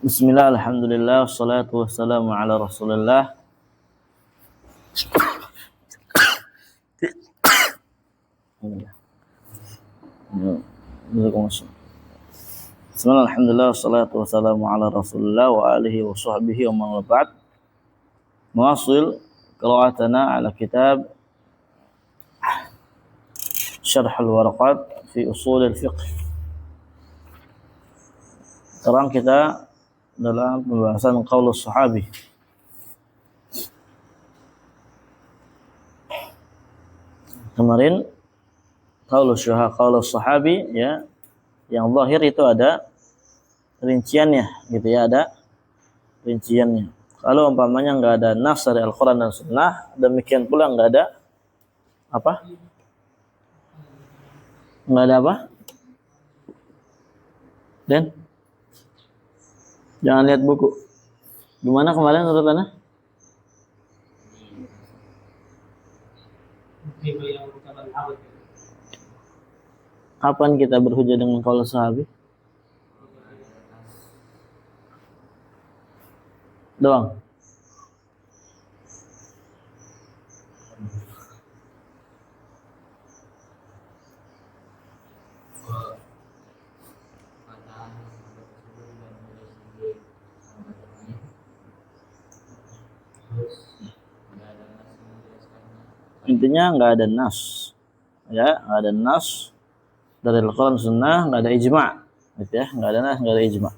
Bismillah, alhamdulillah, wassalatu wassalamu ala rasulillah. Bismillah, alhamdulillah, wassalatu wassalamu ala rasulillah wa alihi wa sahbihi wa man wa ba'd. Muwasil qira'atana ala kitab Syarh al-Waraqat fi Ushul al-Fiqh. Sekarang kita dalam pembahasan qaulus sahabi. Kemarin qaulus sahabi ya, yang zahir itu ada rinciannya gitu ya, ada rinciannya. Kalau umpamanya enggak ada nas dari Al-Qur'an dan Sunnah, demikian pula enggak ada apa? Enggak ada apa? Dan jangan lihat buku. Gimana kemarin menurut Anda? Kapan kita berhujjah dengan qaul sahabi? Doang. Intinya nggak ada nas, ya nggak ada nas dari Al-Quran Sunnah, nggak ada ijma, gitu ya, nggak ada nas, nggak ada ijma.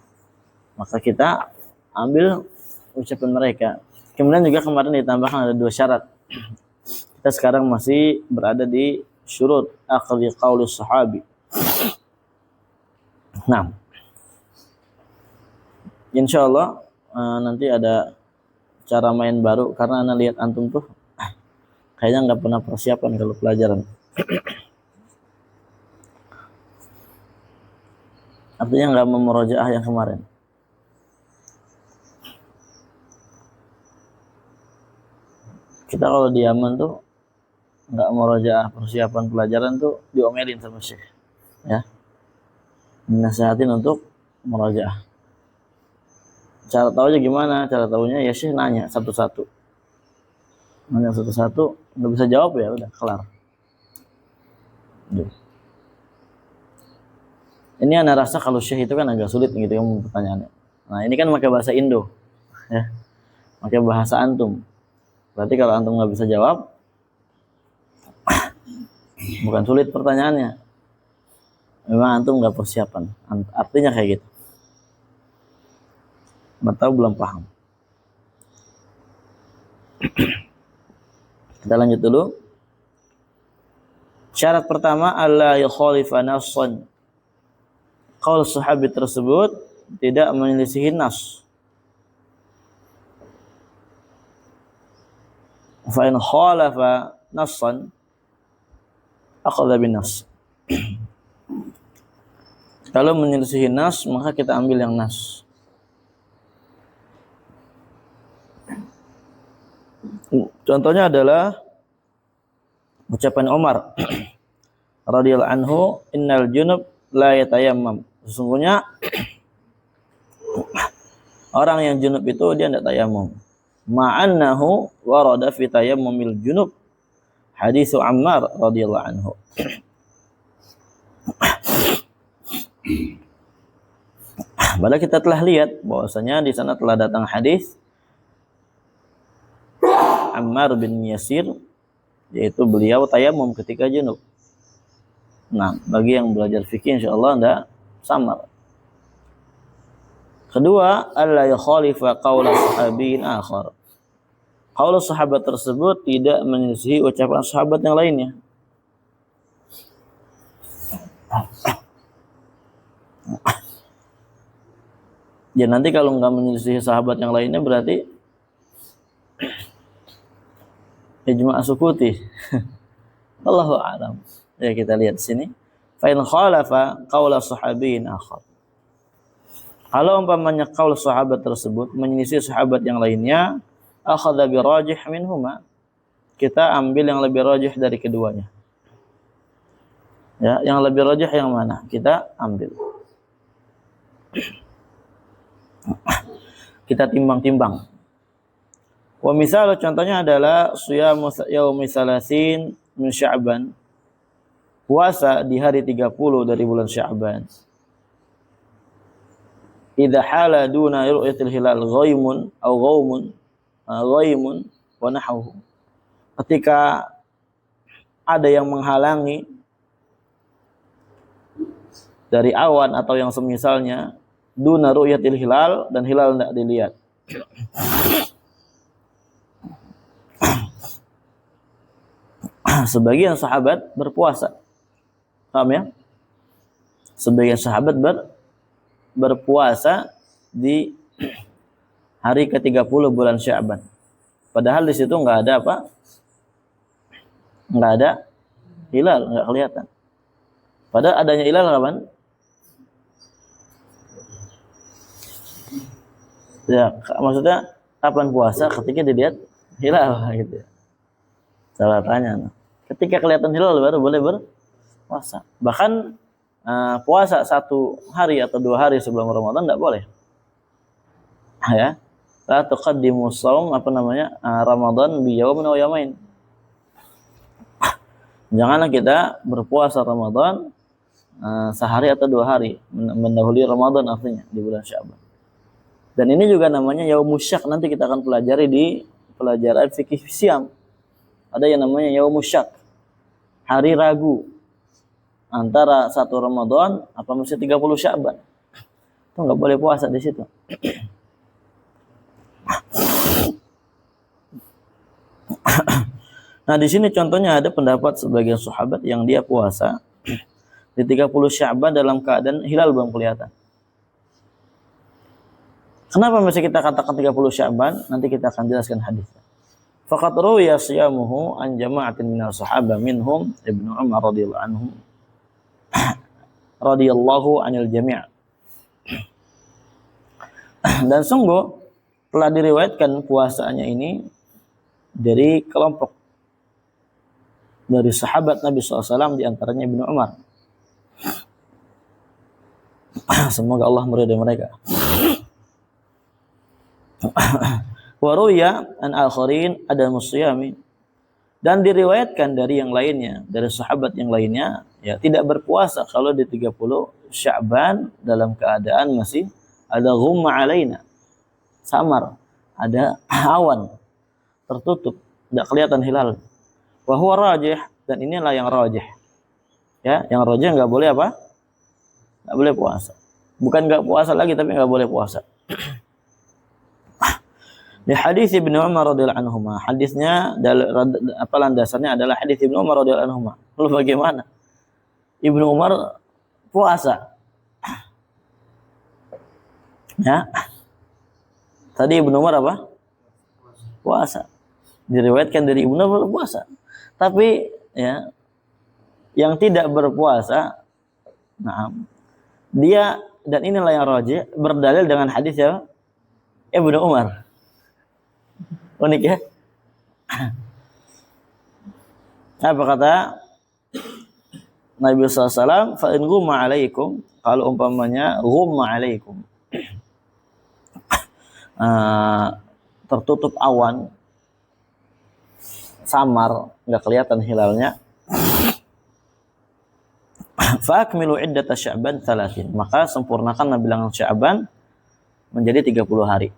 Maka kita ambil ucapan mereka. Kemudian juga kemarin ditambahkan ada 2 syarat. Kita sekarang masih berada di syurut akhdhi qaulus sahabi. Nah, insyaallah nanti ada cara main baru karena Anda lihat antum tuh kayaknya nggak pernah persiapan kalau pelajaran. Artinya nggak memurojaah yang kemarin. Kita kalau di Yaman tuh nggak murojaah persiapan pelajaran tuh diomelin sama Syekh, ya, dinasihatin untuk murojaah. Cara tahunya gimana? Cara tahunya ya Syekh nanya satu-satu. Nanya satu-satu, nggak bisa jawab ya udah kelar. Ini Anda rasa kalau Syekh itu kan agak sulit gitu ya pertanyaannya. Nah ini kan pakai bahasa Indo, ya, pakai bahasa antum. Berarti kalau antum nggak bisa jawab, bukan sulit pertanyaannya. Memang antum nggak persiapan. Artinya kayak gitu. Atau belum paham. Kita lanjut dulu. Syarat pertama, alla yukhalifa nassan. Qaul sahabi tersebut tidak menyelisihi nas. Fa in khalafa nassan akhadha bin nas. Kalau menyelisihi nas, maka kita ambil yang nas. Contohnya adalah ucapan Umar radhiyallahu anhu, innal junub la yatayammam. Sesungguhnya orang yang junub itu dia tidak tayammum. Ma'annahu warada fi tayammumil junub haditsu Ammar radhiyallahu anhu. Padahal kita telah lihat bahwasanya di sana telah datang hadis Ammar bin Yasir, yaitu beliau tayamum ketika junub. Nah, bagi yang belajar fikih insyaallah enggak samar. Kedua, alla yukhalifa qaula sahabiyyin akhar. Qaul sahabat tersebut tidak menyelisihi ucapan sahabat yang lainnya. Ya nanti kalau enggak menyelisihi sahabat yang lainnya berarti ijma' sukuti. Allahu a'lam. Ya kita lihat sini. Fa in khalafa qaula sahabiyyin akhar. Kalau umpamanya qaul sahabat tersebut menyelisih sahabat yang lainnya, akhadha bi rajih minhuma. Kita ambil yang lebih rajih dari keduanya. Ya, yang lebih rajih yang mana? Kita ambil. Kita timbang-timbang. Wa misal contohnya adalah siyamu yaumi salasin min Sya'ban. Puasa di hari 30 dari bulan Sya'ban. Idza hala duna ru'yatil hilal ghaimun aw ghaimun wa nahwuhu. Ketika ada yang menghalangi dari awan atau yang semisalnya, duna ru'yatil hilal, dan hilal tidak dilihat. Sebagian sahabat berpuasa. Paham ya? Sebagian sahabat berpuasa di hari ke-30 bulan Sya'ban. Padahal di situ enggak ada apa? Enggak ada hilal, enggak kelihatan. Padahal adanya hilal kapan? Ya, maksudnya kapan puasa? Ketika dilihat hilal gitu. Salah tanya. Ketika kelihatan hilal baru boleh berpuasa. Bahkan puasa 1 hari atau 2 hari sebelum Ramadan enggak boleh. Ya. La tuqaddimu shaum Ramadan bi yaumin aw yaumain. Janganlah kita berpuasa Ramadan sehari atau 2 hari mendahului Ramadan artinya di bulan Sya'ban. Dan ini juga namanya yaumus syak, nanti kita akan pelajari di pelajaran fikih siam. Ada yang namanya yaumus syak, hari ragu antara 1 Ramadan apa masih 30 Sya'ban. Itu enggak boleh puasa di situ. Nah, di sini contohnya ada pendapat sebagian sahabat yang dia puasa di 30 Sya'ban dalam keadaan hilal belum kelihatan. Kenapa masih kita katakan 30 Sya'ban? Nanti kita akan jelaskan hadisnya. Faqad ruwiya siyamuhu an jama'atin minal sahabah minhum Ibnu Umar radhiyallahu anil jami'. Dan sungguh telah diriwayatkan puasanya ini dari kelompok dari sahabat Nabi SAW, diantaranya Ibnu Umar. Semoga Allah meridai mereka. Waruya an akharin ada musyami, dan diriwayatkan dari yang lainnya, dari sahabat yang lainnya, ya tidak berpuasa kalau di 30 Sya'ban dalam keadaan masih ada ghumma alaina, samar, ada awan tertutup, tidak kelihatan hilal. Wa huwa rajih, dan inilah yang rajih. Ya, yang rajih enggak boleh apa? Enggak boleh puasa. Bukan enggak puasa lagi, tapi enggak boleh puasa. Di hadis Ibnu Umar radhiyallahu anhu, hadisnya landasannya adalah hadis Ibnu Umar radhiyallahu anhu. Lalu bagaimana? Ibnu Umar puasa. Ya. Tadi Ibnu Umar apa? Puasa. Diriwayatkan dari Ibnu Umar berpuasa. Tapi ya, yang tidak berpuasa, nah, dia, dan inilah yang rajih, berdalil dengan hadis ya Ibnu Umar. Unik ya. Apa kata Nabi SAW? Fa in ghumma alaikum, kalau umpamanya ghumma alaikum, tertutup awan, samar, enggak kelihatan hilalnya, fa akmilu iddata Sya'ban 30, maka sempurnakan bilangan Sya'ban menjadi 30 hari.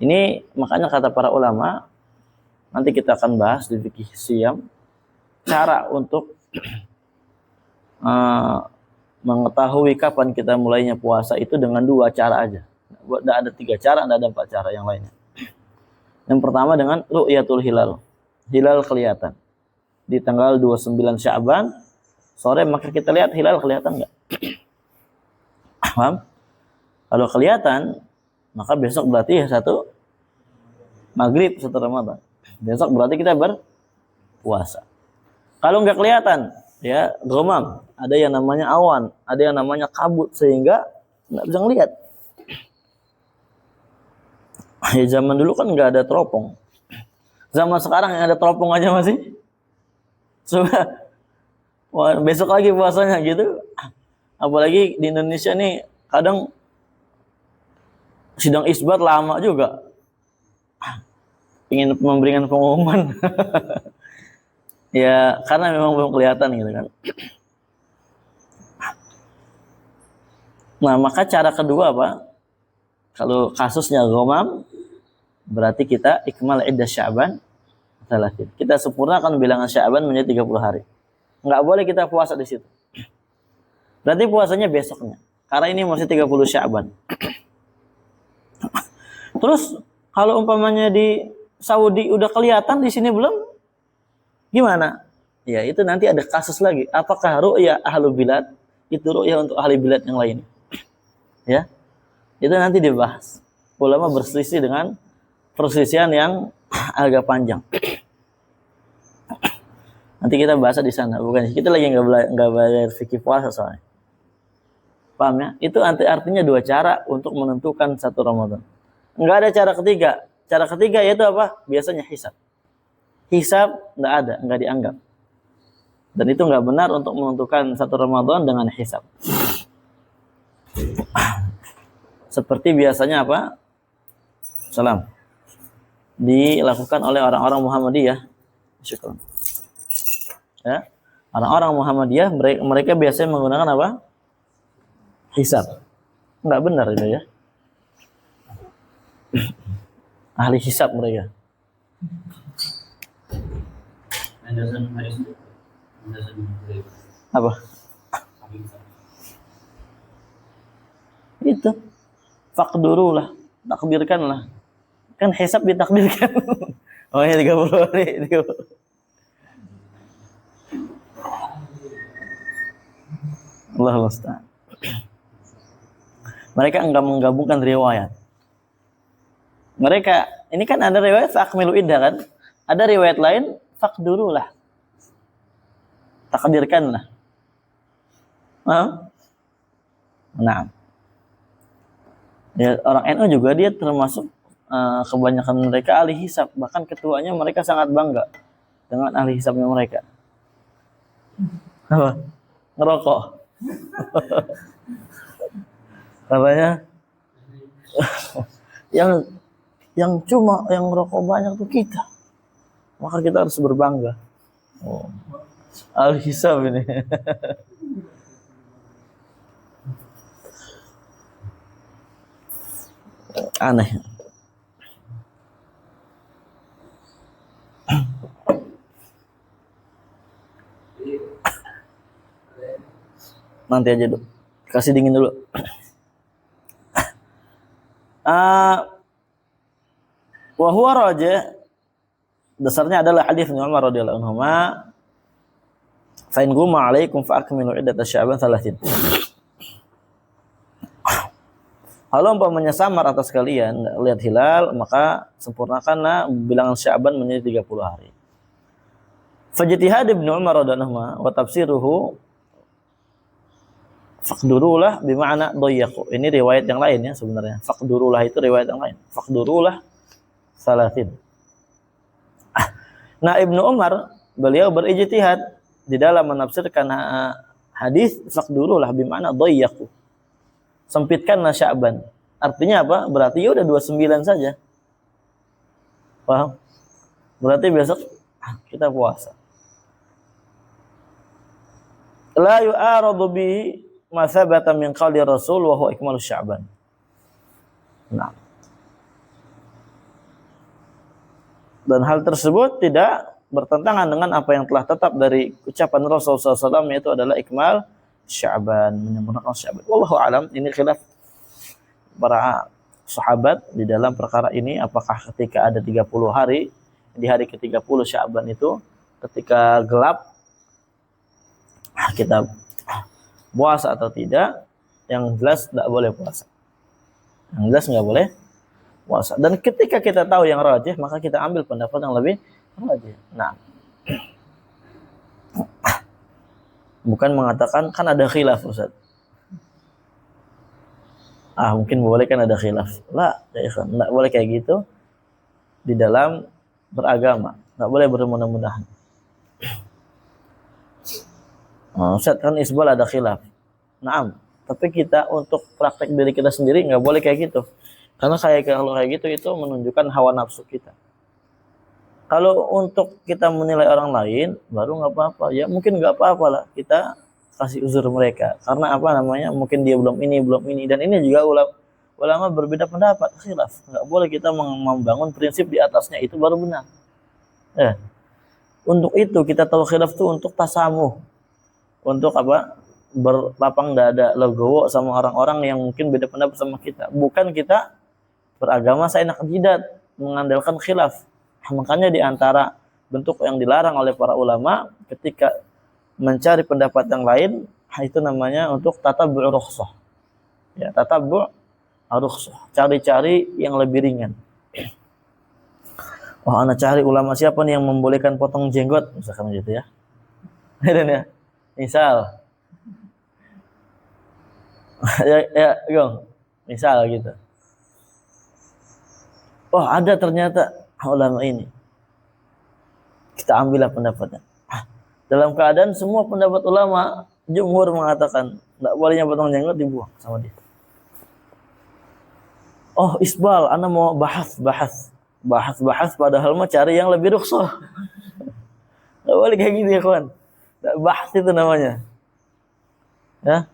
Ini makanya kata para ulama, nanti kita akan bahas di fikih siam, cara untuk mengetahui kapan kita mulainya puasa itu dengan 2 cara aja. Tidak ada 3 cara, tidak ada 4 cara yang lainnya. Yang pertama dengan ru'yatul hilal. Hilal kelihatan. Di tanggal 29 Sya'ban, sore maka kita lihat hilal kelihatan enggak? Paham? Kalau kelihatan, maka besok berarti 1 Maghrib 1 Ramadan. Besok berarti kita berpuasa. Kalau enggak kelihatan, ya ghamam, ada yang namanya awan, ada yang namanya kabut, sehingga enggak bisa ngelihat. Ya zaman dulu kan enggak ada teropong. Zaman sekarang yang ada teropong aja masih. Coba, wah, besok lagi puasanya gitu. Apalagi di Indonesia nih kadang sidang isbat lama juga. Ingin memberikan pengumuman. Ya, karena memang belum kelihatan gitu kan. Nah, maka cara kedua apa? Kalau kasusnya ghamam, berarti kita ikmal iddah Sya'ban 30. Kita sempurnakan bilangan Sya'ban menjadi 30 hari. Enggak boleh kita puasa di situ. Berarti puasanya besoknya. Karena ini masih 30 Sya'ban. Terus kalau umpamanya di Saudi udah kelihatan, di sini belum, gimana? Ya itu nanti ada kasus lagi. Apakah ru'ya ahlu bilad itu ru'ya untuk ahli bilad yang lain? Ya, itu nanti dibahas. Ulama berselisih dengan perselisihan yang agak panjang. Nanti kita bahas di sana. Bukan kita lagi nggak belajar fikih puasa soalnya. Paham ya? Itu artinya dua cara untuk menentukan satu Ramadan. Nggak ada cara ketiga. Cara ketiga yaitu apa? Biasanya hisab. Hisab nggak ada, nggak dianggap. Dan itu nggak benar untuk menentukan satu Ramadan dengan hisab. Seperti biasanya apa? Salam. Dilakukan oleh orang-orang Muhammadiyah. Syukur. Ya. Orang-orang Muhammadiyah mereka biasanya menggunakan apa? Hisab. Nggak benar itu ya. Ahli hisab mereka. Apa? Itu. Faqdurulah, takdirkanlah. Kan hisab ditakdirkan. Oh ya 30 hari. 30. Allah musta'an. Mereka enggak menggabungkan riwayat. Mereka, ini kan ada riwayat fa'akmilu iddah kan? Ada riwayat lain, faqdurulah. Takdirkanlah. Nah. Ya, orang NU juga dia termasuk kebanyakan mereka ahli hisab. Bahkan ketuanya mereka sangat bangga dengan ahli hisabnya mereka. Apa? Ngerokok. Katanya yang cuma yang merokok banyak tuh kita, maka kita harus berbangga. Oh, al-hisab ini. Aneh. Nanti aja dulu, kasih dingin dulu. Wa huwa rajih, dasarnya adalah hadis Umar radhiyallahu anhu, fa in gumma 'alaikum fa akmilu iddat Sya'ban 30. Kalau umpamanya samar atas kalian lihat hilal, maka sempurnakanlah bilangan Sya'ban menjadi 30 hari. Fajtihad Ibnu Umar radhiyallahu anhu wa tafsiruhu faqdurulah bima'na dayyaqu. Ini riwayat yang lain ya sebenarnya. Faqdurulah itu riwayat yang lain. Faqdurulah 30. Nah, Ibnu Umar beliau berijtihad di dalam menafsirkan hadis faqdurulah bima'na dayyaqu. Sempitkanlah Sya'ban. Artinya apa? Berarti ya udah 29 saja. Paham? Berarti besok kita puasa. La yu'aradu bihi ma thabata min qawli Rasul wa huwa ikmalu Sya'ban. Nah. Dan hal tersebut tidak bertentangan dengan apa yang telah tetap dari ucapan Rasulullah SAW, yaitu adalah ikmal Sya'ban, menyempurnakan Sya'ban. Wallahu alam, ini khilaf para sahabat di dalam perkara ini, apakah ketika ada 30 hari di hari ke-30 Sya'ban itu ketika gelap kita puasa atau tidak. Yang jelas tidak boleh puasa. Yang jelas nggak boleh puasa. Dan ketika kita tahu yang rajih, maka kita ambil pendapat yang lebih rajih. Nah, bukan mengatakan kan ada khilaf Ustaz. Mungkin boleh kan ada khilaf. Lah, ya ikhwan, enggak boleh kayak gitu di dalam beragama. Enggak boleh bermudah-mudahan. Ustaz kan isbal ada khilaf. Naam, tapi kita untuk praktek diri kita sendiri enggak boleh kayak gitu. Karena kalau kayak gitu itu menunjukkan hawa nafsu kita. Kalau untuk kita menilai orang lain baru nggak apa-apa. Ya mungkin nggak apa-apa lah kita kasih uzur mereka. Karena apa namanya? Mungkin dia belum ini dan ini juga ulama berbeda pendapat, khilaf. Nggak boleh kita membangun prinsip di atasnya, itu baru benar. Untuk itu kita tahu khilaf itu untuk tasamuh. Untuk apa? Berlapang dada, legowo sama orang-orang yang mungkin beda pendapat sama kita. Bukan kita beragama seenak jidat, mengandalkan khilaf. Makanya di antara bentuk yang dilarang oleh para ulama ketika mencari pendapat yang lain, itu namanya untuk tatabbu' rukhsah. Ya, tatabbu' rukhsah. Cari-cari yang lebih ringan. Oh, ana cari ulama siapa nih yang membolehkan potong jenggot, misalkan gitu ya. Ya. Misal. ya, Gong. Misal gitu. Oh, ada ternyata ulama ini. Kita ambillah pendapatnya. Dalam keadaan semua pendapat ulama, jumhur mengatakan enggak bolehnya potong jenggot, dibuang sama dia. Oh, isbal, ana mau bahas padahal mau cari yang lebih rukhsah. Enggak boleh kayak gitu ya, kawan. Bahas itu namanya. Ya.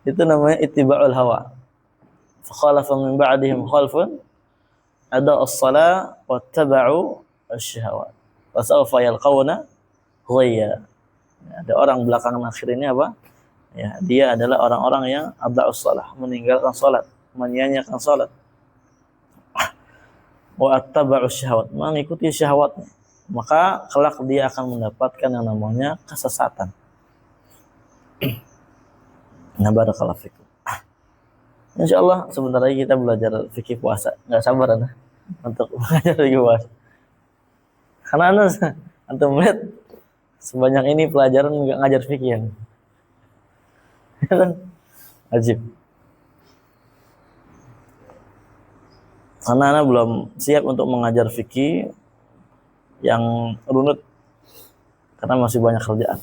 Itu namanya ittiba'ul hawa. Fa khalafa min ba'dihim khalfun ada as-salah wa taba'u asy-syahawat. Fa sawfa yalqawna ghayya. Ada orang belakangan akhir ini apa? Ya, dia adalah orang-orang yang adha'us salah, meninggalkan salat, menyia-nyiakan salat. Wa attaba'u syahwat, mengikuti syahwatnya. Maka kelak dia akan mendapatkan yang namanya kesesatan. Nah, barakallahu fikum. Insyaallah sebentar lagi kita belajar fikih puasa. Enggak sabar Anda untuk belajar fikih puasa. Karena antum melihat sebanyak ini pelajaran enggak ngajar fikih ya. Ajib. Karena Anda belum siap untuk mengajar fikih yang runut karena masih banyak kerjaan.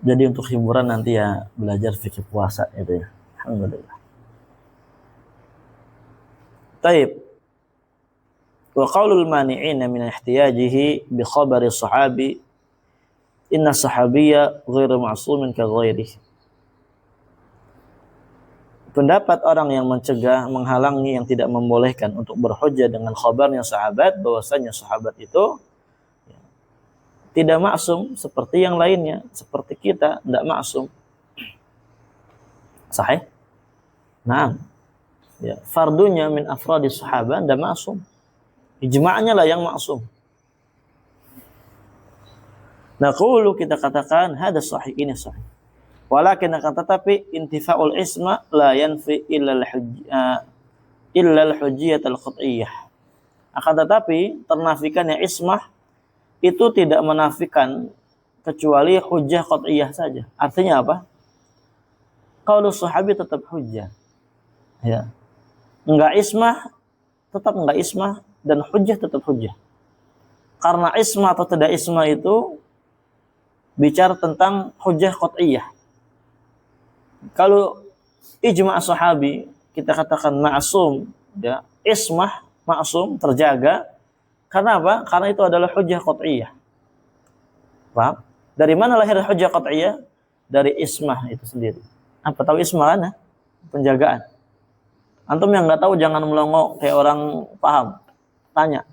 Jadi untuk hiburan nanti ya belajar fikih puasa itu ya. Alhamdulillah. Taib. Wa qaulul mani'ina min ihtiyajihi bi khabari sahabi inna sahabiyya ghairu ma'sumin ka ghairihi. Pendapat orang yang mencegah, menghalangi, yang tidak membolehkan untuk berhujjah dengan khabarnya sahabat, bahwasanya sahabat itu tidak maksum seperti yang lainnya, seperti kita tidak maksum. Sahih? Nah, ya, fardunya min afradis sahabat tidak maksum. Ijma'nya lah yang maksum. Naqulu kita katakan hada sahih, ini sahih. Walakin akan tetapi intifa'ul isma la yanfi illa al-hujjiyah al-qat'iyyah. Akan tetapi ternafikannya ismah itu tidak menafikan kecuali hujjah qat'iyah saja. Artinya apa? Qaulu sahabi tetap hujjah. Ya. Enggak ismah, tetap enggak ismah, dan hujjah tetap hujjah. Karena ismah atau tidak ismah itu bicara tentang hujjah qat'iyah. Kalau ijma' sahabi kita katakan ma'sum, ya, ismah ma'sum terjaga. Karena apa? Karena itu adalah hujjah qat'iyah. Paham? Dari mana lahir hujjah qat'iyah? Dari ismah itu sendiri. Apa tahu ismah kan? Penjagaan. Antum yang enggak tahu jangan melongo kayak orang paham. Tanya.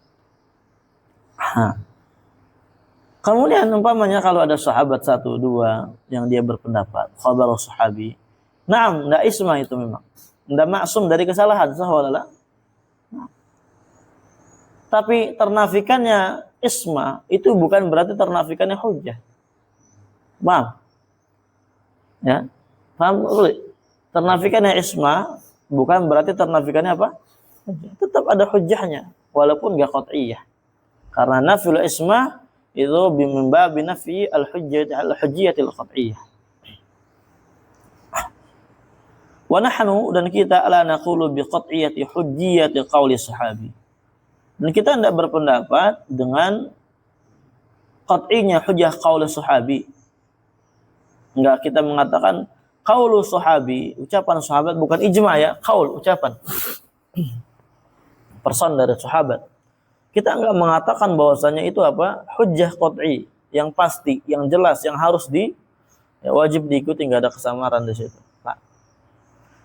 Kemudian umpamanya kalau ada sahabat 1, 2 yang dia berpendapat khabar sahabi. Naam, enggak ismah itu memang. Enggak maksum dari kesalahan, sahwalala. Tapi ternafikannya isma itu bukan berarti ternafikannya hujjah. Paham? Ya. Paham? Ternafikannya isma bukan berarti ternafikannya apa? Tetap ada hujjahnya walaupun enggak qat'iyah. Karena nafil isma itu bimba binafi al-hujjiyatil qat'iyah. Wa nahnu dan kita ala naqulu bi qat'iyati hujjiyati qauli sahabi. Dan kita tidak berpendapat dengan qat'inya hujjah qaul sahabi. Enggak kita mengatakan Qaulu sahabi, ucapan sahabat, bukan ijma ya, qaul, ucapan. Person dari sahabat. Kita enggak mengatakan bahwasanya itu apa? Hujjah qat'i, yang pasti, yang jelas, yang harus wajib diikuti, enggak ada kesamaran di situ. Nah.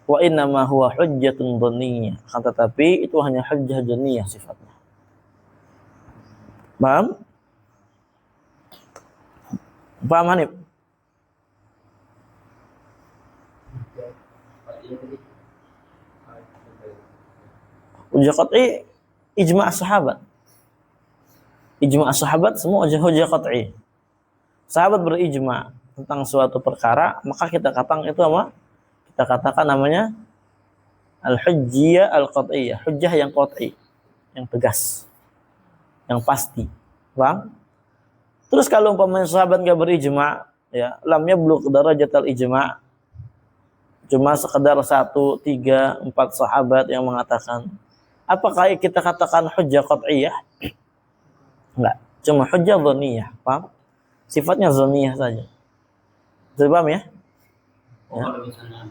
Wa inna ma huwa hujjatun dhanniyah. Akan tetapi itu hanya hujjah dhanniyah sifatnya. Paham? Paham Hanif? Hujjah qat'i ijma' sahabat. Ijma' sahabat semua hujjah qat'i. Sahabat berijma' tentang suatu perkara, maka kita katakan itu apa? Kita katakan namanya al-hujjiyah al-qat'iyah, hujjah yang qat'i, yang tegas, yang pasti. Paham? Terus kalau umpamanya sahabat enggak berijma', ya, lam yablugh darajatal ijma', cuma sekedar 1, 3, 4 sahabat yang mengatakan, apakah kita katakan hujjah qat'iyah? Enggak, cuma hujjah dhanniyah. Paham? Sifatnya dhanniyah saja. Sudah paham ya? Oh, kalau misalnya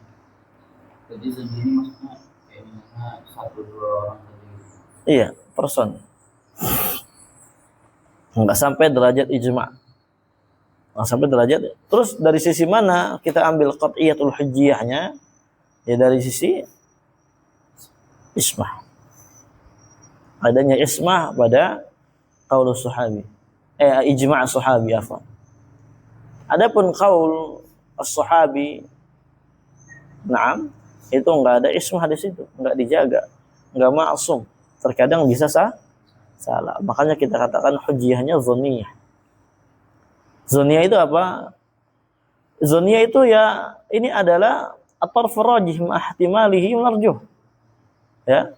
jadi sendiri maksudnya kayak misalnya 1-2 orang tadi. Iya, person. Enggak sampai derajat ijma'. Enggak sampai derajat. Terus dari sisi mana kita ambil qat'iyatul hujjiyahnya? Ya dari sisi ismah. Adanya ismah pada qaul sahabi. Ijma' sahabi afwan. Adapun qaul as-sahabi, na'am, itu enggak ada ismah di situ, enggak dijaga, enggak ma'sum. Terkadang bisa salah. Makanya kita katakan hujjiyahnya dhanniyah. Dhanniyah itu apa? Dhanniyah itu ya ini adalah at-tarf rajih ma ihtimalihi marjuh. Ya.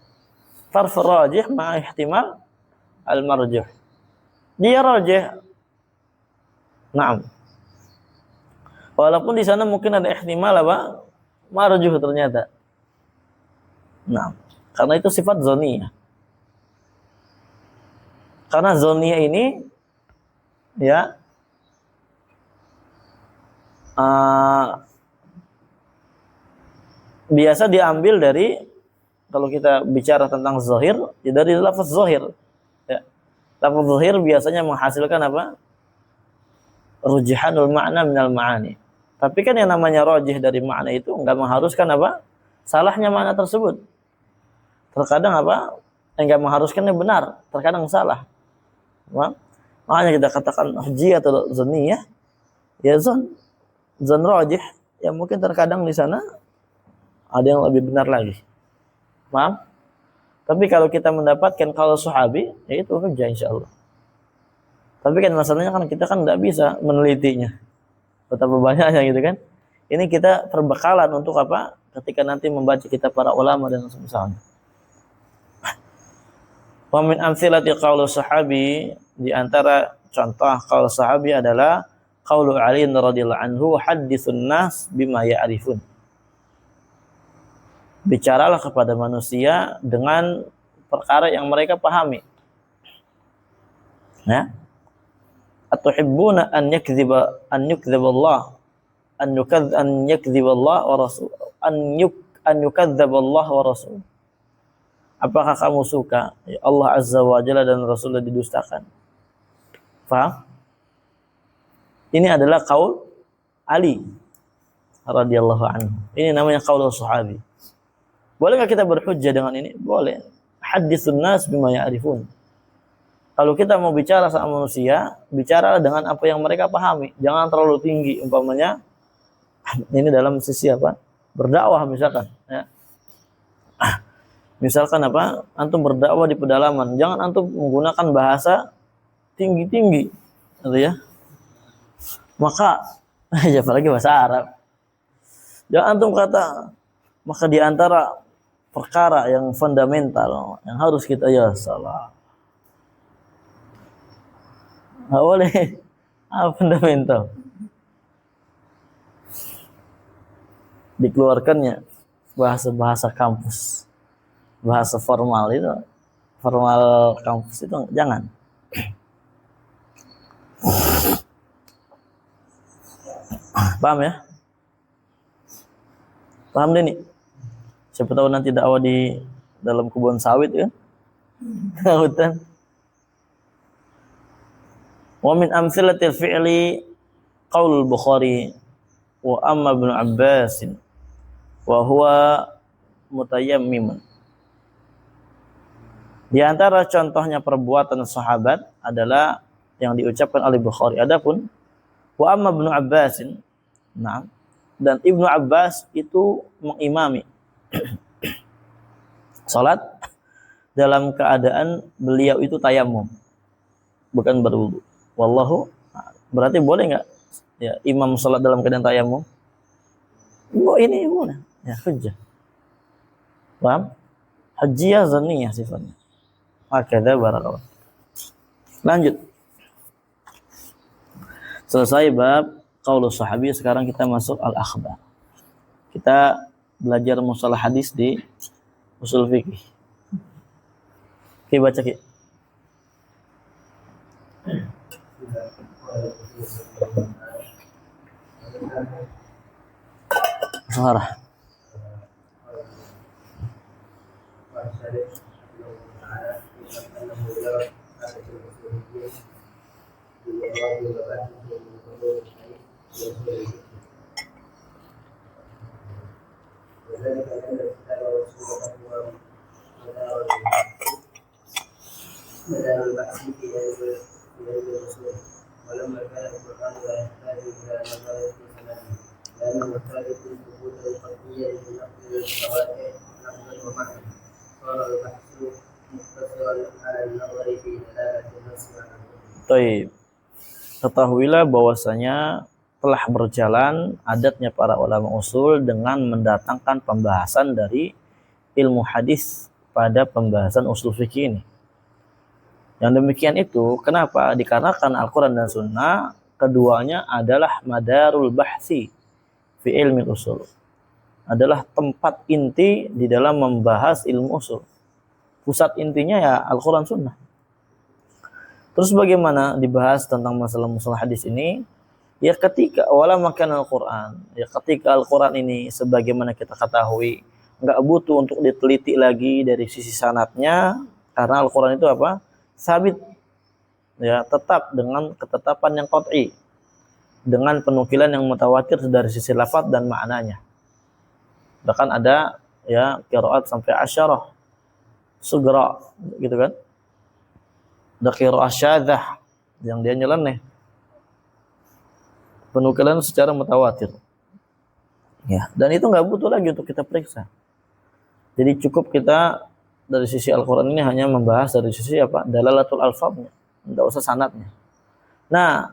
Tarf rajih ma ihtimal al-marjuh. Dia rajih. Naam. Walaupun di sana mungkin ada ihtimal apa? Marjuh ternyata. Naam. Karena itu sifat dhanniyah. Karena dhanniyah ini ya biasa diambil dari, kalau kita bicara tentang zahir, ya dari lafaz zahir. Ya. Lafaz zahir biasanya menghasilkan apa? Rujihanul ma'na minal ma'ani. Tapi kan yang namanya rajih dari makna itu enggak mengharuskan apa? Salahnya makna tersebut. Terkadang apa? Enggak mengharuskannya benar, terkadang salah. Makanya kita katakan hujjiyah atau dhanniyah, ya zan rajih, ya mungkin terkadang di sana ada yang lebih benar lagi. Paham? Tapi kalau kita mendapatkan kalau sahabi, ya itu hujjah insyaallah. Tapi kan masalahnya kan kita kan enggak bisa menelitinya. Betapa banyaknya gitu kan. Ini kita perbekalan untuk apa? Ketika nanti membaca kitab para ulama dan semisalnya. Wa min amthilati qaul sahabi, di antara contoh qaul sahabi adalah qaulu Ali radhiyallahu anhu, haditsun nas bima ya'rifun. Bicaralah kepada manusia dengan perkara yang mereka pahami. Ya. Atuhibbuna an yakdziba Allah wa rasul an yukadzdzaba Allah wa rasul. Apakah kamu suka Allah Azza wa Jalla dan Rasulullah didustakan? Paham? Ini adalah qaul Ali radhiyallahu anhu. Ini namanya qaul sahabi. Bolehkah kita berhujjah dengan ini? Boleh. Haditsun nas bima ya'rifun. Kalau kita mau bicara sama manusia, bicaralah dengan apa yang mereka pahami. Jangan terlalu tinggi, umpamanya ini dalam sisi apa? Berdakwah misalkan, ya. Misalkan apa? Antum berdakwah di pedalaman, jangan antum menggunakan bahasa tinggi-tinggi, gitu ya. Maka apalagi bahasa Arab. Jangan antum kata, maka di antara perkara yang fundamental yang harus kita salah. Nggak boleh. Fundamental. Dikeluarkannya bahasa-bahasa kampus. Bahasa formal itu. Formal kampus itu jangan. Paham ya? Paham deh nih? Siapa tahu nanti dakwah di dalam kebun sawit kan? Hutan. Wa min amsilatil fi'li qaul Bukhari wa amma Ibnu Abbas wa huwa mutayammimun. Di antara contohnya perbuatan sahabat adalah yang diucapkan oleh Bukhari. Adapun wa amma Ibnu Abbas, nah, dan Ibnu Abbas itu mengimami salat dalam keadaan beliau itu tayamum, bukan berwudu. Wallahu, berarti boleh nggak ya imam salat dalam keadaan tayamum? Ini boleh. Ya, hujjah. Paham? Hajjiyah zaniyah sifatnya. Hakadha barakallah. Lanjut. Selesai bab qaulus sahabi, sekarang kita masuk al-akhbar. Kita belajar mustalah hadis di usul fikih. Oke, baca Ki. Sarah. ولما كان القرآن لا يحتاج إلى نظر في سنده لأنه ثابت ثبوتا قطعيا بنقل القواعد نقلا ومعنى صار البحث مقتصرا على النظر في دلالة النص على الحكم. Baik. Ketahuilah bahwasanya telah berjalan adatnya para ulama usul dengan mendatangkan pembahasan dari ilmu hadis pada pembahasan usul fikih ini. Yang demikian itu, kenapa? Dikarenakan Al-Quran dan Sunnah, keduanya adalah madarul bahsi fi ilmi usul. Adalah tempat inti di dalam membahas ilmu usul. Pusat intinya ya Al-Quran Sunnah. Terus bagaimana dibahas tentang masalah hadis ini? Ya ketika wala makan Al-Quran. Ya ketika Al-Quran ini sebagaimana kita ketahui, nggak butuh untuk diteliti lagi dari sisi sanadnya, karena Al-Quran itu apa? Sabit, ya, tetap dengan ketetapan yang qat'i, dengan penukilan yang mutawatir dari sisi lafaz dan maknanya. Bahkan ada ya qiraat sampai asyarah sugra gitu kan. Ada qiraat syadzah yang dia nyeleneh. Penukilan secara mutawatir. Ya, dan itu nggak butuh lagi untuk kita periksa. Jadi cukup kita dari sisi Al-Quran ini hanya membahas dari sisi apa? Dalalatul alfabnya, tidak usah sanadnya. Nah,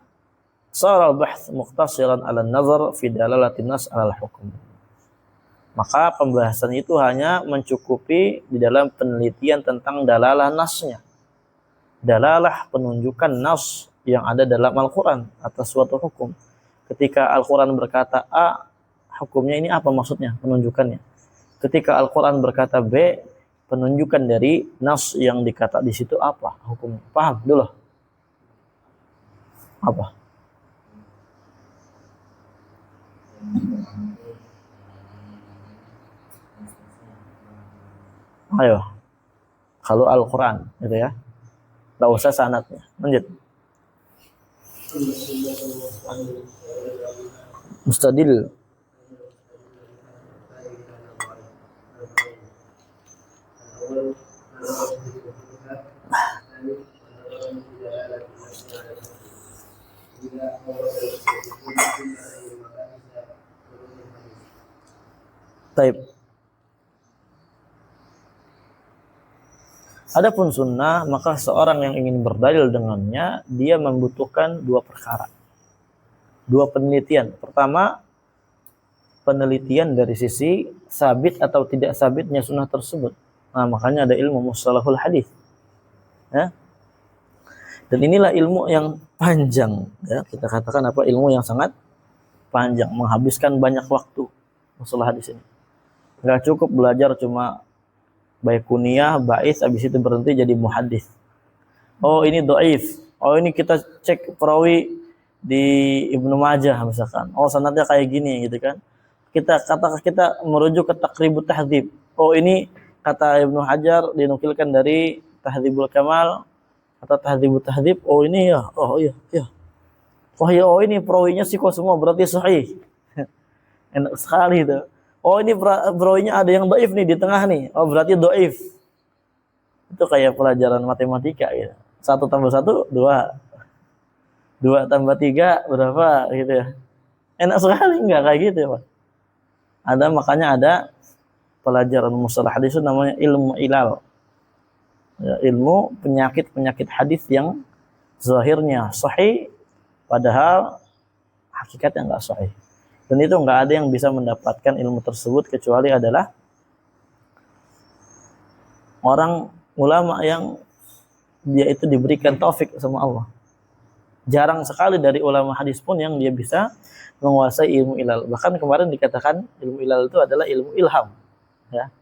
saral bahth muqtasiran ala nazar fi dalalatin nas ala hukum. Maka pembahasan itu hanya mencukupi di dalam penelitian tentang dalalah nasnya. Dalalah penunjukan nas yang ada dalam Al-Quran atas suatu hukum. Ketika Al-Quran berkata A, hukumnya ini apa maksudnya? Penunjukannya. Ketika Al-Quran berkata B, penunjukan dari nas yang dikata di situ apa hukumnya? Paham dulu? Apa? Ayo. Kalau Al-Quran gitu ya. Enggak usah sanadnya. Lanjut. Mustadil. Taib. Adapun sunnah, maka seorang yang ingin berdalil dengannya, dia membutuhkan dua perkara. Dua penelitian. Pertama, penelitian dari sisi sabit atau tidak sabitnya sunnah tersebut. Nah, makanya ada ilmu mustalahul hadis. Ya. Dan inilah ilmu yang panjang. Ya. Kita katakan apa? Ilmu yang sangat panjang. Menghabiskan banyak waktu mustalah hadis ini. Nggak cukup belajar cuma baik kunyah, ba'is, habis itu berhenti jadi muhaddis. Oh ini dhaif. Oh ini kita cek perawi di Ibnu Majah misalkan. Oh sanadnya kayak gini gitu kan. kita merujuk ke Taqribut Tahdzib. Oh, ini kata Ibnu Hajar dinukilkan dari Tahdzibul Kamal, kata Tahdzibut Tahdzib. Oh, ini ya. Oh iya, iya. Oh iya, oh ini perawinya siko semua berarti sahih. Enak sekali itu. Oh, ini perawinya ada yang dhaif nih di tengah nih. Oh, berarti dhaif. Itu kayak pelajaran matematika gitu. 1 tambah 1 2. 2 tambah 3 berapa gitu ya. Enak sekali enggak kayak gitu ya, Pak. Makanya ada pelajaran mustalah hadis itu namanya ilmu ilal. Ya, ilmu penyakit-penyakit hadis yang zahirnya sahih padahal hakikatnya enggak sahih. Dan itu enggak ada yang bisa mendapatkan ilmu tersebut kecuali adalah orang ulama yang dia itu diberikan taufik sama Allah. Jarang sekali dari ulama hadis pun yang dia bisa menguasai ilmu ilal. Bahkan kemarin dikatakan ilmu ilal itu adalah ilmu ilham. Ya.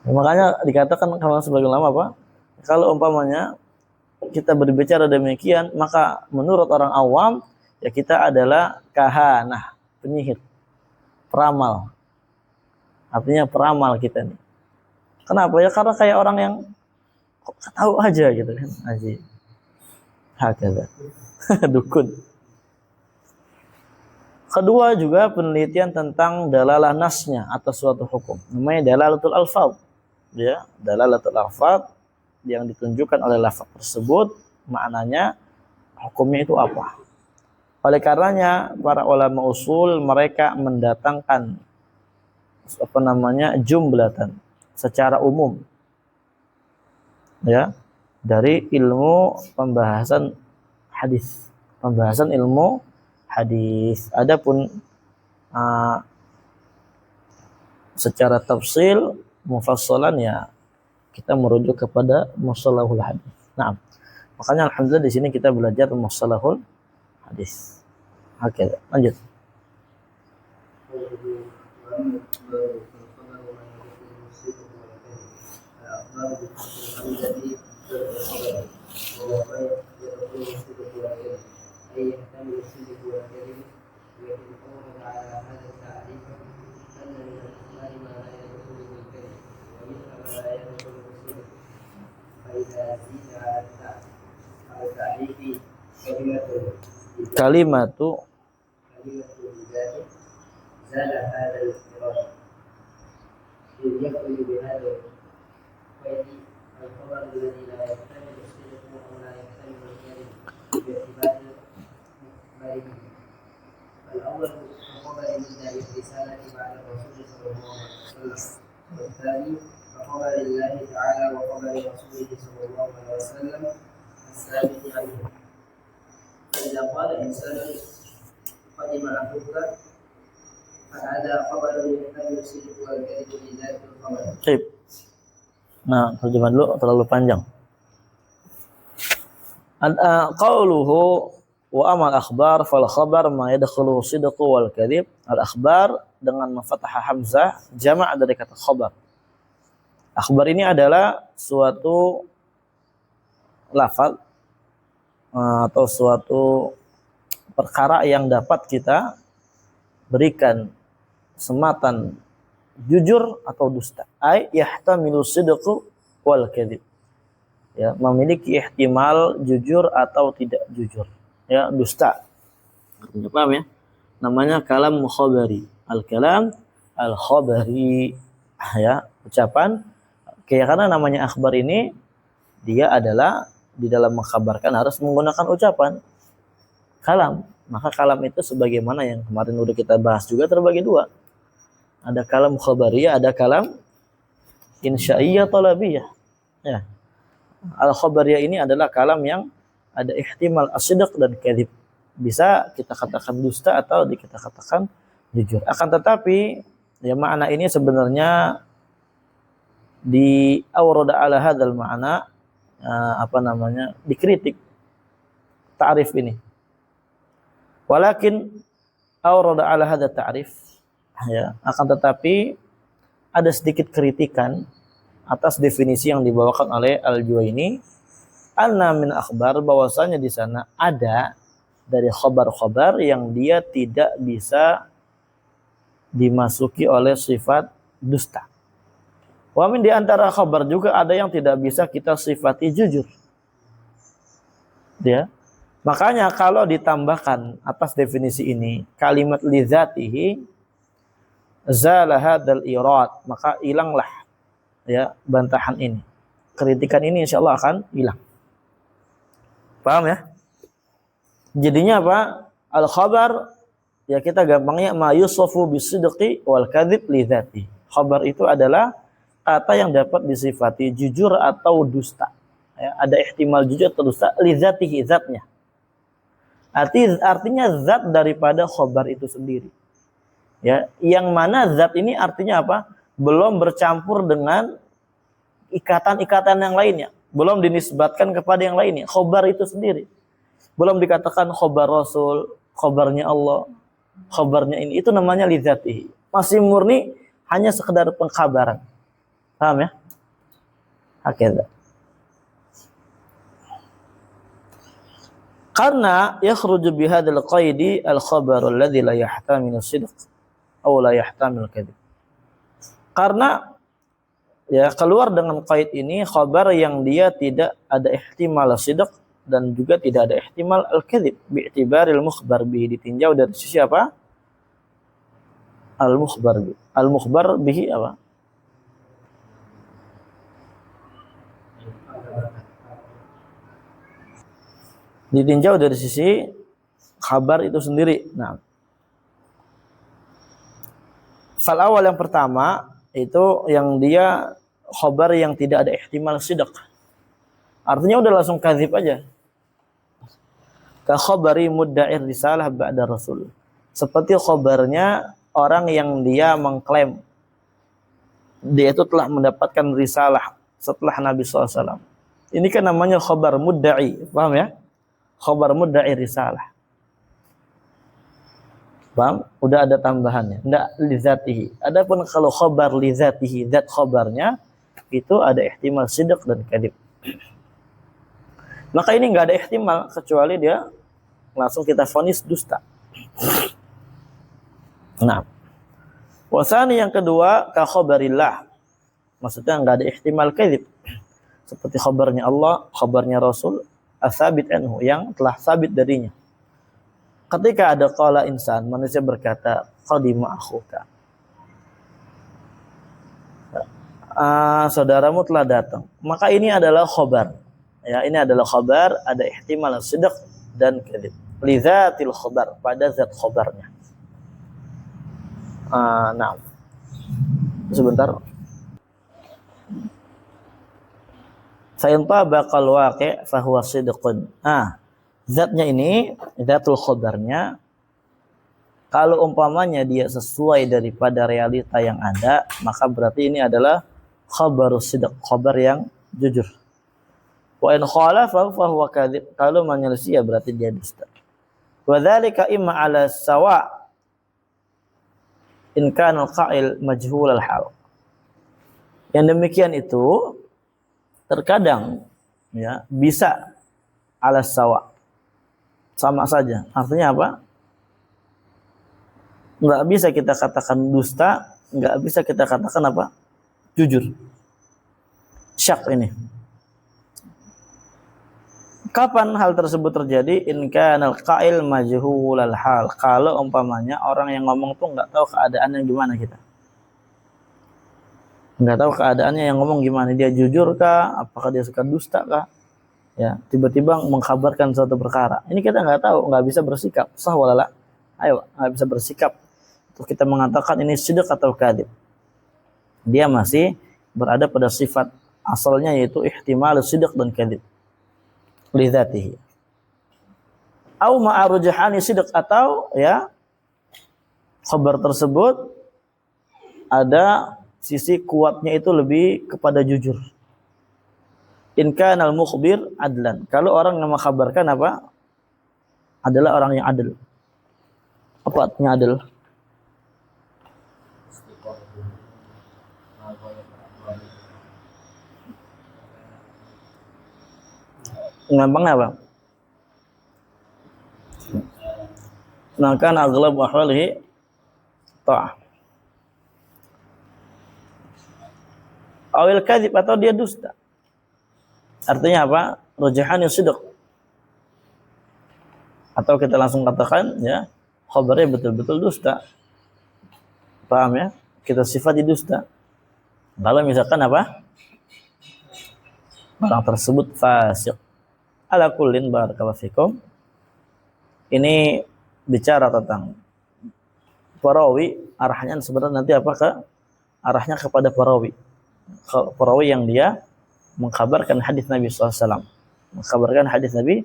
Makanya dikatakan kalau sebagai ulama apa? Kalau umpamanya kita berbicara demikian, maka menurut orang awam ya kita adalah kahanah, penyihir, peramal. Artinya peramal kita nih. Kenapa ya? Karena kayak orang yang kok tahu aja gitu kan, aji. Hakada. Dukun. Kedua juga penelitian tentang dalalah nasnya atas suatu hukum. Namanya dalalatul alfaz. Ya, dalalatul alfaz yang ditunjukkan oleh lafaz tersebut maknanya hukumnya itu apa. Oleh karenanya para ulama usul mereka mendatangkan jumlatan secara umum. Ya, dari ilmu pembahasan hadis. Pembahasan ilmu hadis. Adapun secara tafsil mufassalan ya kita merujuk kepada mustalahul hadis. Nah, makanya alhamdulillah di sini kita belajar mustalahul hadis. Oke, lanjut. Kalimatu زاد هذا الاضطراب إذ يخرج بهذا القيد الخبر الذي لا يحتمل الصدق أو لا يحتمل الكذب باعتبار مخبره الأول كخبر الله الرسالة بعد الرسول صلى الله عليه وسلم والثاني كخبر الله تعالى وخبر رسوله صلى الله عليه وسلم الثابت عنه فإذا قال إنسان قدم أخوك فهذا خبر يحتمل الصدق والكذب لذات الخبر. Baik. Nah, terjemahan dulu terlalu panjang. Qauluhu wa amal akhbar fal khabar ma yadkhulu sidq wal kadhib. Al akhbar dengan fathah hamzah jama' dari kata khabar. Akhbar ini adalah suatu lafaz atau suatu perkara yang dapat kita berikan sematan jujur atau dusta. Ai yahtamilu sidqu wal kadhib. Ya, memiliki ihtimal jujur atau tidak jujur. Ya, dusta. Paham ya? Namanya kalam khabari. Al-kalam al-khabari. Ya, ucapan kayak karena namanya akhbar ini dia adalah di dalam mengkhabarkan harus menggunakan ucapan kalam. Maka kalam itu sebagaimana yang kemarin udah kita bahas juga terbagi dua. Ada kalam khabariyah, ada kalam insya'iyah talabiyah. Ya. Al-khabariyah ini adalah kalam yang ada ihtimal as-sidq dan kadhib. Bisa kita katakan dusta atau kita katakan jujur. Akan tetapi ya makna ini sebenarnya di awrada ala hadzal ma'na dikritik ta'rif ini. Walakin awrada ala hadzal ta'rif ya, akan tetapi ada sedikit kritikan atas definisi yang dibawakan oleh Al-Juwaini anna min akhbar, bahwasanya di sana ada dari khabar-khabar yang dia tidak bisa dimasuki oleh sifat dusta. Wa min di antara khabar juga ada yang tidak bisa kita sifati jujur. Ya. Makanya kalau ditambahkan atas definisi ini kalimat li dzatihi zala hadzal irad, maka hilanglah ya bantahan ini. Kritikan ini insyaallah akan hilang. Paham ya? Jadinya apa? Al khabar ya kita gampangnya ma yusafu bisidqi wal kadzib li dzatihi. Khabar itu adalah kata yang dapat disifati jujur atau dusta. Ya, ada ihtimal jujur atau dusta li dzatihi, zatnya. Artinya zat daripada khobar itu sendiri. Ya, yang mana zat ini artinya apa? Belum bercampur dengan ikatan-ikatan yang lainnya, belum dinisbatkan kepada yang lainnya. Khobar itu sendiri, belum dikatakan khobar Rasul, khobarnya Allah, khobarnya ini. Itu namanya li dzatihi. Masih murni hanya sekedar pengkhabaran. Paham ya? Hakeza. Karena yakhruju bihadzal qaidi al-khabar alladhi la yahtamilu sidq atau la yahtamilu kadzib. Karena ya keluar dengan qaid ini khabar yang dia tidak ada ihtimal sidq dan juga tidak ada ihtimal al-kadzib bi'tibaril mukhbar bihi, ditinjau dari sisi apa? Al-mukhbar bihi. Al-mukhbar bihi apa? Ditinjau dari sisi kabar itu sendiri. Nah, fal awal yang pertama itu yang dia khabar yang tidak ada ihtimal sidq. Artinya udah langsung kadzib aja. Ka khabari mudda'ir risalah ba'da rasul. Seperti khabarnya orang yang dia mengklaim dia itu telah mendapatkan risalah setelah Nabi SAW. Ini kan namanya khabar mudda'i, paham ya? Khabar mudda'i risalah. Paham? Udah ada tambahannya. Enggak li dzatihi. Adapun kalau khabar li dzatihi, zat khabarnya itu ada ihtimal sidq dan kadzib. Maka ini enggak ada ihtimal kecuali dia langsung kita vonis dusta. Nah. Wasani yang kedua ka khabarillah. Maksudnya enggak ada ihtimal kadzib. Seperti khabarnya Allah, khabarnya Rasul, asabit anhu yang telah sabit darinya. Ketika ada qala insan, manusia berkata qadima akhuka. Saudaramu telah datang. Maka ini adalah khabar. Ya, ini adalah khabar, ada ihtimal sidq dan kadzib. Li dzatil khabar, pada zat khabarnya. Nah. Sebentar. Fa'intabaqal waqi' fahuwa sidqun. Zatnya ini, zatul khabarnya, kalau umpamanya dia sesuai daripada realita yang ada, maka berarti ini adalah khabarus sidq, khabar yang jujur. Wa in khalafa fahuwa kadzib. Kalau menyelisih ya berarti dia dusta. Wa dzalika imma 'ala sawa' in kana al-qa'il majhul al-hal. Yang demikian itu terkadang ya bisa ala sawa, sama saja. Artinya apa? Enggak bisa kita katakan dusta, enggak bisa kita katakan apa? Jujur. Syak ini. Kapan hal tersebut terjadi? In kana al-qa'il majhul al-hal. Kalau umpamanya orang yang ngomong tuh enggak tahu keadaannya gimana kita. Nggak tahu keadaannya yang ngomong gimana, dia jujur kah, apakah dia suka dusta kah, ya tiba-tiba mengkabarkan suatu perkara, ini kita nggak tahu, nggak bisa bersikap sah walala, nggak bisa bersikap untuk kita mengatakan ini sidq atau kadzib. Dia masih berada pada sifat asalnya yaitu ihtimal sidq dan kadzib li dzatihi. Au ma'arujhani sidq, atau ya khabar tersebut ada sisi kuatnya itu lebih kepada jujur. In kana al-mukhbir adlan. Kalau orang yang mengkhabarkan apa? Adalah orang yang adil. Apa artinya adil? Gampangnya apa? maka aghlab ahwalihi ta'ah. Awil kadhib, atau dia dusta. Artinya apa? Rajihani sidq. Atau kita langsung katakan ya, khabarnya betul-betul dusta. Paham ya? Kita sifati dusta. Kalau misalkan apa? Orang tersebut fasik. Ala kullin barakallahu fikum. Ini bicara tentang perawi, arahnya sebenarnya nanti apakah arahnya kepada perawi yang dia mengkabarkan hadis Nabi SAW, mengkabarkan hadis Nabi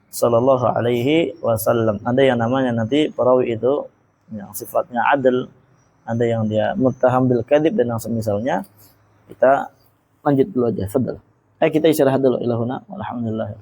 Sallallahu Alaihi Wasallam. Ada yang namanya nanti perawi itu yang sifatnya adil, ada yang dia muttaham bil kadzib dan yang semisalnya. Kita lanjut dulu aja. Fadal. Kita istirahat dulu. Ilahuna. Alhamdulillah.